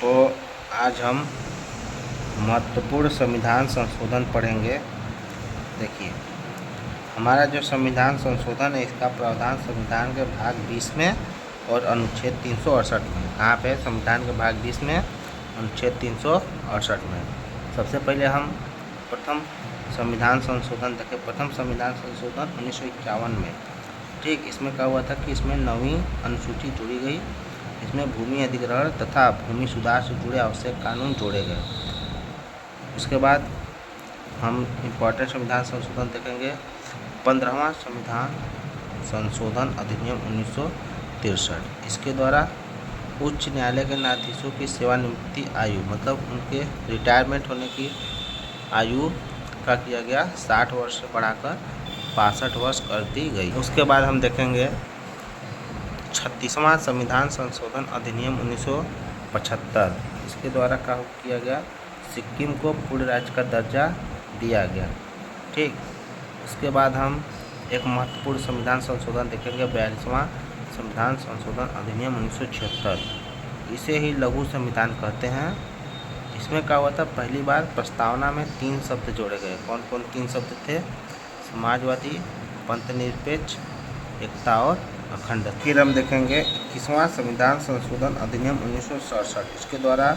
तो आज हम महत्वपूर्ण संविधान संशोधन पढ़ेंगे। देखिए, हमारा जो संविधान संशोधन है इसका प्रावधान संविधान के भाग 20 में और अनुच्छेद 368 में। कहाँ पे? संविधान के भाग 20 में, अनुच्छेद 368 में। सबसे पहले हम प्रथम संविधान संशोधन देखें। प्रथम संविधान संशोधन 1951 में। ठीक, इसमें क्या हुआ था कि इसमें 9वीं अनुसूची जोड़ी गई। इसमें भूमि अधिग्रहण तथा भूमि सुधार से जुड़े आवश्यक कानून जोड़े गए। उसके बाद हम इम्पोर्टेंट संविधान संशोधन देखेंगे। 15वां संविधान संशोधन अधिनियम 1963। इसके द्वारा उच्च न्यायालय के न्यायाधीशों की सेवानिवृत्ति आयु, मतलब उनके रिटायरमेंट होने की आयु का किया गया 60 वर्ष से बढ़ाकर 62 वर्ष कर दी गई। उसके बाद हम देखेंगे 36वां संविधान संशोधन अधिनियम 1975। इसके द्वारा क्या किया गया? सिक्किम को पूर्ण राज्य का दर्जा दिया गया। ठीक, उसके बाद हम एक महत्वपूर्ण संविधान संशोधन देखेंगे। 42वां संविधान संशोधन अधिनियम 1976। इसे ही लघु संविधान कहते हैं। इसमें क्या हुआ था? पहली बार प्रस्तावना में 3 शब्द जोड़े गए। कौन कौन 3 शब्द थे? समाजवादी, पंथनिरपेक्ष, एकता और अखंडता। फिर हम देखेंगे 21वां संविधान संशोधन अधिनियम 1967। इसके द्वारा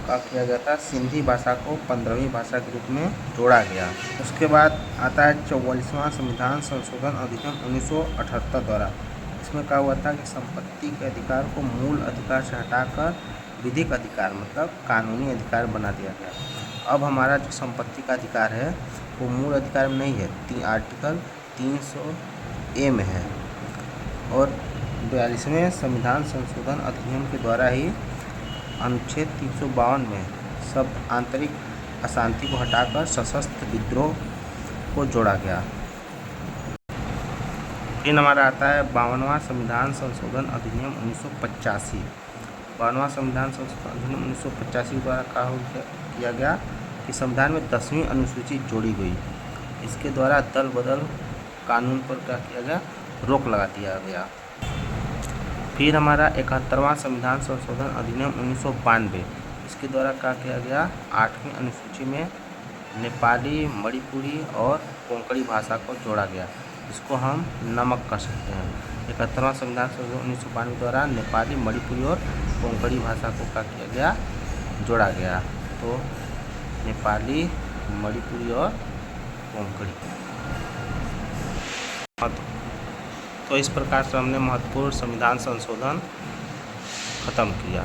क्या किया गया था? सिंधी भाषा को 15वीं भाषा के रूप में जोड़ा गया। उसके बाद आता है 44वां संविधान संशोधन अधिनियम 1978 द्वारा। इसमें क्या हुआ था कि संपत्ति के अधिकार को मूल अधिकार से हटाकर विधिक अधिकार, मतलब कानूनी अधिकार बना दिया गया। अब हमारा जो संपत्ति का अधिकार है वो मूल अधिकार में नहीं है, आर्टिकल 300A में है। और 42वें संविधान संशोधन अधिनियम के द्वारा ही अनुच्छेद 352 में सब आंतरिक अशांति को हटाकर सशस्त्र विद्रोह को जोड़ा गया। फिर हमारा आता है 52वां संविधान संशोधन अधिनियम 1985। 52वां संविधान संशोधन अधिनियम 1985 द्वारा क्या किया गया कि संविधान में 10वीं अनुसूची जोड़ी गई। इसके द्वारा दल बदल कानून पर क्या किया गया? रोक लगा दिया गया। फिर हमारा 71वां संविधान संशोधन अधिनियम 1992। इसके द्वारा क्या किया गया? 8वीं अनुसूची में नेपाली, मणिपुरी और कोंकणी भाषा को जोड़ा गया। इसको हम नमक कह सकते हैं। 71वां संविधान संशोधन 1992 द्वारा नेपाली, मणिपुरी और कोंकणी भाषा को क्या किया गया? जोड़ा गया। तो नेपाली, मणिपुरी और कोंकणी। तो इस प्रकार से हमने महत्वपूर्ण संविधान संशोधन खत्म किया।